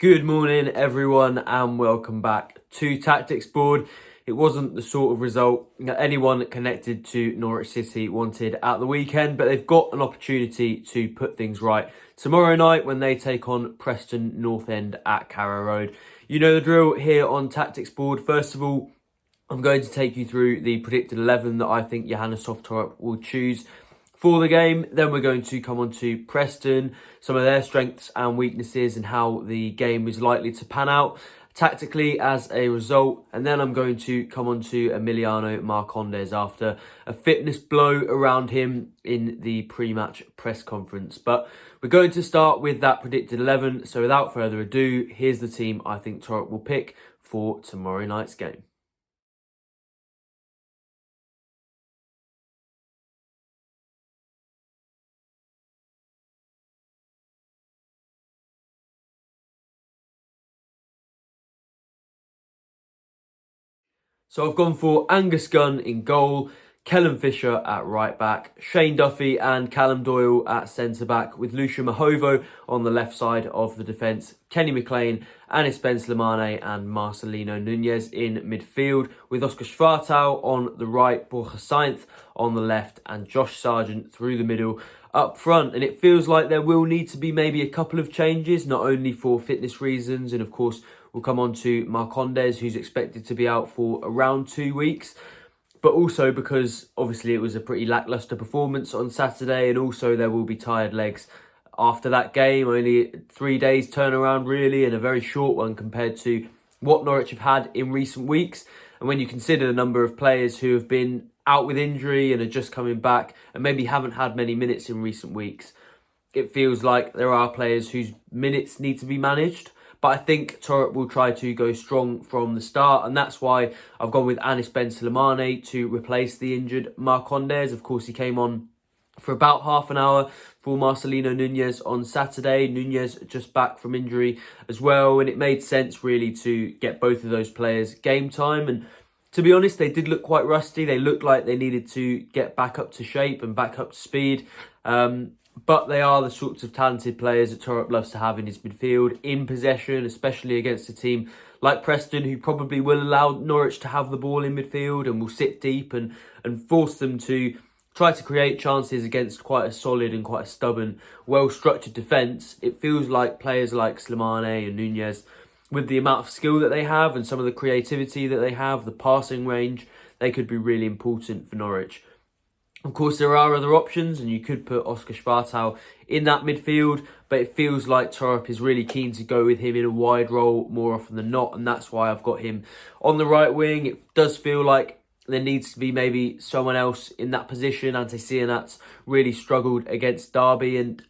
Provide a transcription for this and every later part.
Good morning, everyone, and welcome back to Tactics Board. It wasn't the sort of result that anyone connected to Norwich City wanted at the weekend, but they've got an opportunity to put things right tomorrow night when they take on Preston North End at Carrow Road. You know the drill here on Tactics Board. First of all, I'm going to take you through the predicted 11 that I think Johannes Torp will choose for the game. Then we're going to come on to Preston, some of their strengths and weaknesses and how the game is likely to pan out tactically as a result. And then I'm going to come on to Emiliano Marcondes after a fitness blow around him in the pre-match press conference. But we're going to start with that predicted 11. So without further ado, here's the team I think Torp will pick for tomorrow night's game. So I've gone for Angus Gunn in goal, Kellen Fisher at right back, Shane Duffy and Callum Doyle at centre back, with Lucia Mahovo on the left side of the defence, Kenny McLean, Anis Ben Slimane and Marcelino Nunez in midfield, with Oscar Schwartau on the right, Borja Sainz on the left and Josh Sargent through the middle up front. And it feels like there will need to be maybe a couple of changes, not only for fitness reasons, and of course we'll come on to Marcondes, who's expected to be out for around 2 weeks, but also because obviously it was a pretty lacklustre performance on Saturday, and also there will be tired legs after that game. Only 3 days turnaround really, and a very short one compared to what Norwich have had in recent weeks. And when you consider the number of players who have been out with injury and are just coming back and maybe haven't had many minutes in recent weeks, it feels like there are players whose minutes need to be managed. But I think Torp will try to go strong from the start, and that's why I've gone with Anis Ben Slimane to replace the injured Marcondes. Of course, he came on for about half an hour for Marcelino Nunez on Saturday. Nunez just back from injury as well, and it made sense really to get both of those players game time. And to be honest, they did look quite rusty. They looked like they needed to get back up to shape and back up to speed. But they are the sorts of talented players that Torp loves to have in his midfield, in possession, especially against a team like Preston, who probably will allow Norwich to have the ball in midfield and will sit deep and force them to try to create chances against quite a solid and quite a stubborn, well-structured defence. It feels like players like Slimane and Nunez, with the amount of skill that they have and some of the creativity that they have, the passing range, they could be really important for Norwich. Of course, there are other options, and you could put Oscar Schwartau in that midfield, but it feels like Torp is really keen to go with him in a wide role more often than not, and that's why I've got him on the right wing. It does feel like there needs to be maybe someone else in that position. Ante Sianat's really struggled against Derby and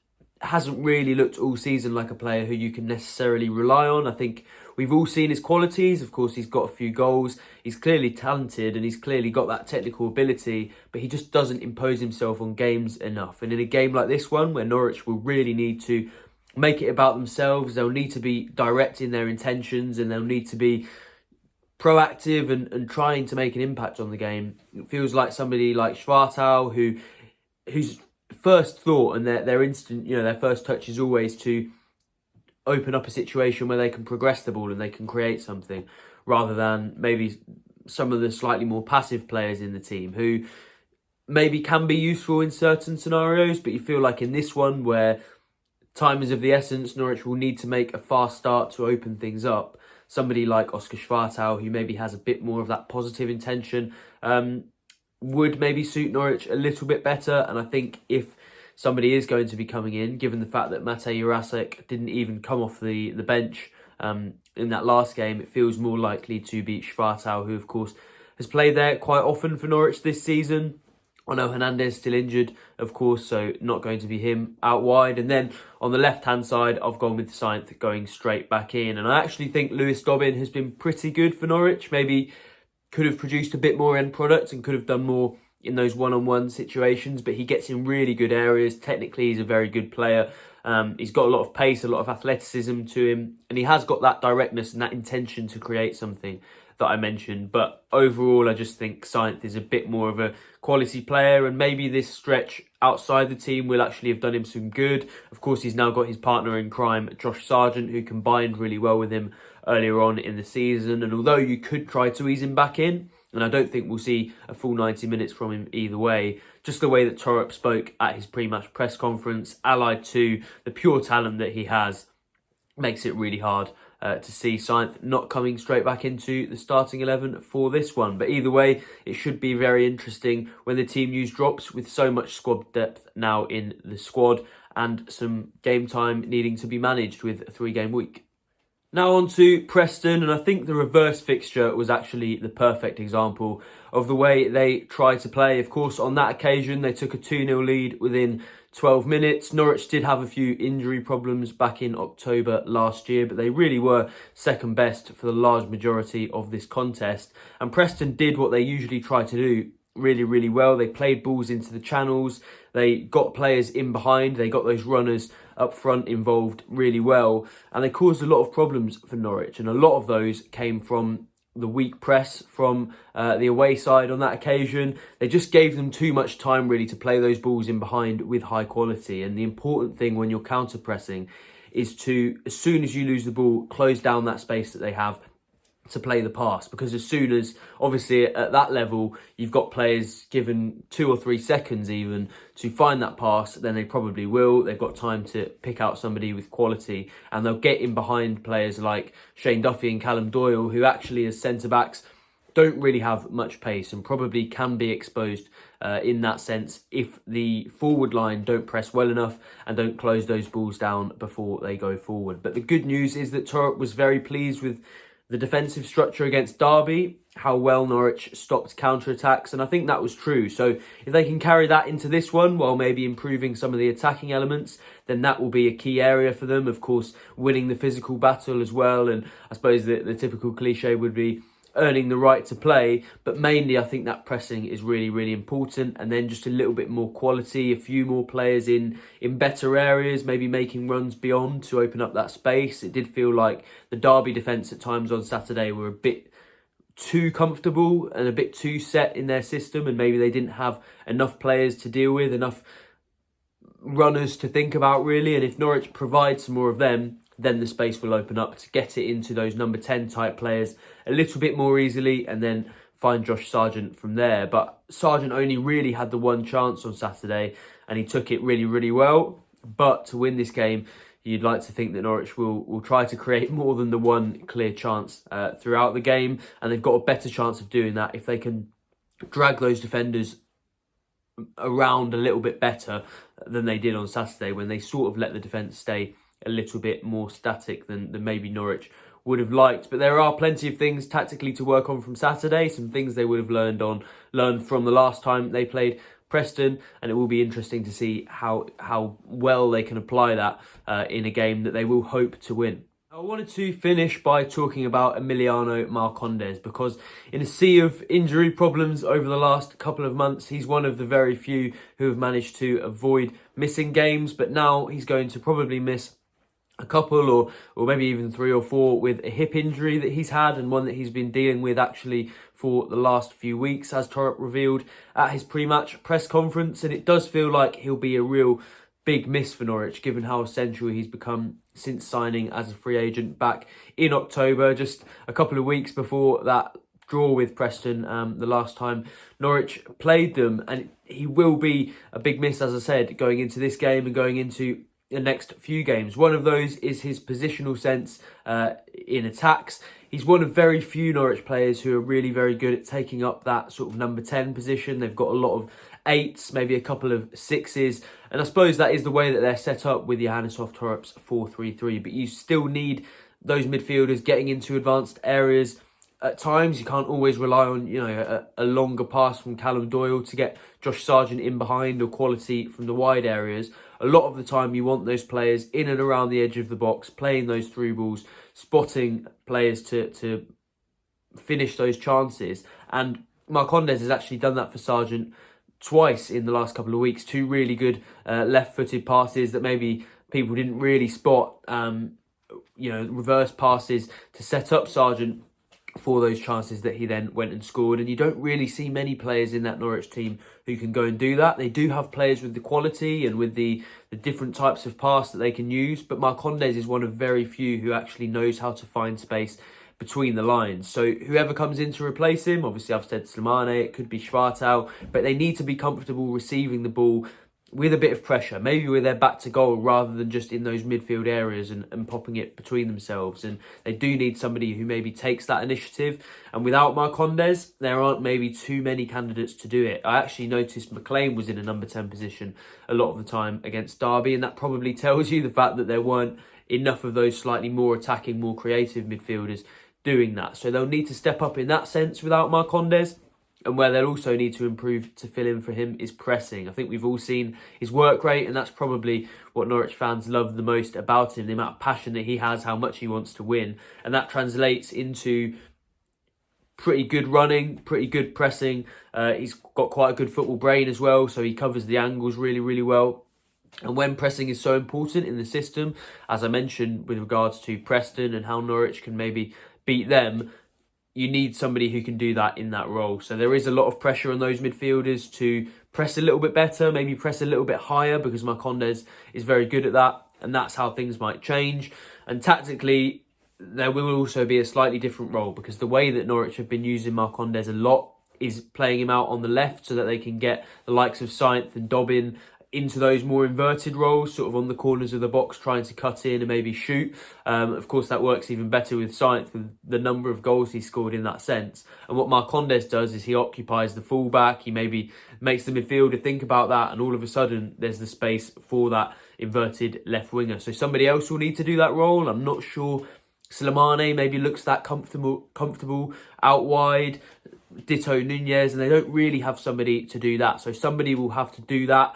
hasn't really looked all season like a player who you can necessarily rely on. I think we've all seen his qualities. Of course, he's got a few goals. He's clearly talented and he's clearly got that technical ability, but he just doesn't impose himself on games enough. And in a game like this one, where Norwich will really need to make it about themselves, they'll need to be direct in their intentions and they'll need to be proactive and trying to make an impact on the game. It feels like somebody like Schwartau, whose first thought and their instant, their first touch is always to open up a situation where they can progress the ball and they can create something, rather than maybe some of the slightly more passive players in the team who maybe can be useful in certain scenarios. But you feel like in this one, where time is of the essence, Norwich will need to make a fast start to open things up. Somebody like Oscar Schwartau, who maybe has a bit more of that positive intention, would maybe suit Norwich a little bit better. And I think if somebody is going to be coming in, given the fact that Matej Jurasek didn't even come off the bench in that last game, it feels more likely to be Schwartau, who of course has played there quite often for Norwich this season. I know Hernandez still injured, of course, so not going to be him out wide. And then on the left-hand side, I've gone with Sainz going straight back in. And I actually think Lewis Dobbin has been pretty good for Norwich. Maybe could have produced a bit more end product and could have done more in those one-on-one situations, but he gets in really good areas. Technically, he's a very good player. He's got a lot of pace, a lot of athleticism to him, and he has got that directness and that intention to create something that I mentioned. But overall, I just think Sainz is a bit more of a quality player, and maybe this stretch outside the team will actually have done him some good. Of course, he's now got his partner in crime, Josh Sargent, who combined really well with him earlier on in the season. And although you could try to ease him back in, and I don't think we'll see a full 90 minutes from him either way, just the way that Torup spoke at his pre-match press conference, allied to the pure talent that he has, makes it really hard to see Sainz not coming straight back into the starting 11 for this one. But either way, it should be very interesting when the team use drops with so much squad depth now in the squad and some game time needing to be managed with a 3-game week. Now on to Preston, and I think the reverse fixture was actually the perfect example of the way they try to play. Of course, on that occasion, they took a 2-0 lead within 12 minutes. Norwich did have a few injury problems back in October last year, but they really were second best for the large majority of this contest. And Preston did what they usually try to do really, really well. They played balls into the channels. They got players in behind. They got those runners up front involved really well. And they caused a lot of problems for Norwich. And a lot of those came from the weak press from the away side on that occasion. They just gave them too much time really to play those balls in behind with high quality. And the important thing when you're counter pressing is to, as soon as you lose the ball, close down that space that they have to play the pass, because as soon as, obviously at that level, you've got players given 2 or 3 seconds even to find that pass, then they probably will. They've got time to pick out somebody with quality, and they'll get in behind players like Shane Duffy and Callum Doyle, who actually as centre-backs don't really have much pace and probably can be exposed in that sense if the forward line don't press well enough and don't close those balls down before they go forward. But the good news is that Torup was very pleased with the defensive structure against Derby, how well Norwich stopped counter-attacks, and I think that was true. So if they can carry that into this one while maybe improving some of the attacking elements, then that will be a key area for them. Of course, winning the physical battle as well, and I suppose the typical cliche would be earning the right to play, but mainly I think that pressing is really, really important, and then just a little bit more quality, a few more players in better areas, maybe making runs beyond to open up that space. It did feel like the Derby defence at times on Saturday were a bit too comfortable and a bit too set in their system, and maybe they didn't have enough players to deal with, enough runners to think about really. And if Norwich provides some more of them, then the space will open up to get it into those number 10 type players a little bit more easily, and then find Josh Sargent from there. But Sargent only really had the one chance on Saturday, and he took it really, really well. But to win this game, you'd like to think that Norwich will try to create more than the one clear chance throughout the game, and they've got a better chance of doing that if they can drag those defenders around a little bit better than they did on Saturday, when they sort of let the defence stay a little bit more static than maybe Norwich would have liked. But there are plenty of things tactically to work on from Saturday, some things they would have learned from the last time they played Preston, and it will be interesting to see how well they can apply that in a game that they will hope to win. I wanted to finish by talking about Emiliano Marcondes, because in a sea of injury problems over the last couple of months, he's one of the very few who have managed to avoid missing games, but now he's going to probably miss a couple or maybe even 3 or 4 with a hip injury that he's had, and one that he's been dealing with actually for the last few weeks, as Torup revealed at his pre-match press conference. And it does feel like he'll be a real big miss for Norwich, given how essential he's become since signing as a free agent back in October, just a couple of weeks before that draw with Preston the last time Norwich played them. And he will be a big miss, as I said, going into this game and going into the next few games. One of those is his positional sense in attacks. He's one of very few Norwich players who are really very good at taking up that sort of number 10 position. They've got a lot of 8s, maybe a couple of 6s, and I suppose that is the way that they're set up with Yahannisov Torup's 4-3-3. But you still need those midfielders getting into advanced areas. At times, you can't always rely on, a longer pass from Callum Doyle to get Josh Sargent in behind, or quality from the wide areas. A lot of the time, you want those players in and around the edge of the box, playing those through balls, spotting players to finish those chances. And Marcondes has actually done that for Sargent twice in the last couple of weeks. 2 really good left-footed passes that maybe people didn't really spot. Reverse passes to set up Sargent for those chances that he then went and scored. And you don't really see many players in that Norwich team who can go and do that. They do have players with the quality and with the different types of pass that they can use, but Marcondes is one of very few who actually knows how to find space between the lines. So whoever comes in to replace him, obviously I've said Seaman, it could be Schwartau, but they need to be comfortable receiving the ball with a bit of pressure, maybe with their back to goal rather than just in those midfield areas and popping it between themselves. And they do need somebody who maybe takes that initiative. And without Marcondes, there aren't maybe too many candidates to do it. I actually noticed McLean was in a number 10 position a lot of the time against Derby, and that probably tells you the fact that there weren't enough of those slightly more attacking, more creative midfielders doing that. So they'll need to step up in that sense without Marcondes. And where they'll also need to improve to fill in for him is pressing. I think we've all seen his work rate, and that's probably what Norwich fans love the most about him, the amount of passion that he has, how much he wants to win. And that translates into pretty good running, pretty good pressing. He's got quite a good football brain as well, so he covers the angles really, really well. And when pressing is so important in the system, as I mentioned with regards to Preston and how Norwich can maybe beat them, you need somebody who can do that in that role. So there is a lot of pressure on those midfielders to press a little bit better, maybe press a little bit higher, because Marcondes is very good at that. And that's how things might change. And tactically, there will also be a slightly different role, because the way that Norwich have been using Marcondes a lot is playing him out on the left so that they can get the likes of Sainz and Dobbin into those more inverted roles, sort of on the corners of the box, trying to cut in and maybe shoot. Of course, that works even better with Sainz, with the number of goals he scored in that sense. And what Marcondes does is he occupies the fullback. He maybe makes the midfielder think about that, and all of a sudden, there's the space for that inverted left winger. So somebody else will need to do that role. I'm not sure. Slimane maybe looks that comfortable out wide. Ditto Nunez, and they don't really have somebody to do that. So somebody will have to do that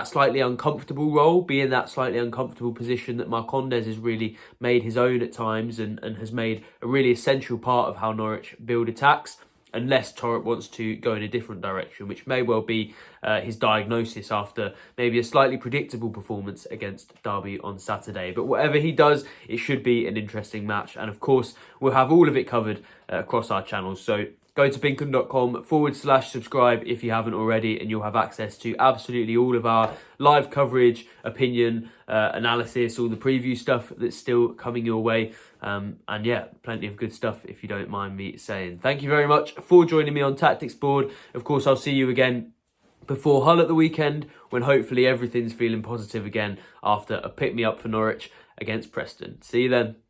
slightly uncomfortable role, be in that slightly uncomfortable position that Marcondes has really made his own at times and has made a really essential part of how Norwich build attacks, unless Torrent wants to go in a different direction, which may well be his diagnosis after maybe a slightly predictable performance against Derby on Saturday. But whatever he does, it should be an interesting match. And of course, we'll have all of it covered across our channels. So go to pinkham.com/subscribe if you haven't already, and you'll have access to absolutely all of our live coverage, opinion, analysis, all the preview stuff that's still coming your way. And yeah, plenty of good stuff if you don't mind me saying. Thank you very much for joining me on Tactics Board. Of course, I'll see you again before Hull at the weekend, when hopefully everything's feeling positive again after a pick-me-up for Norwich against Preston. See you then.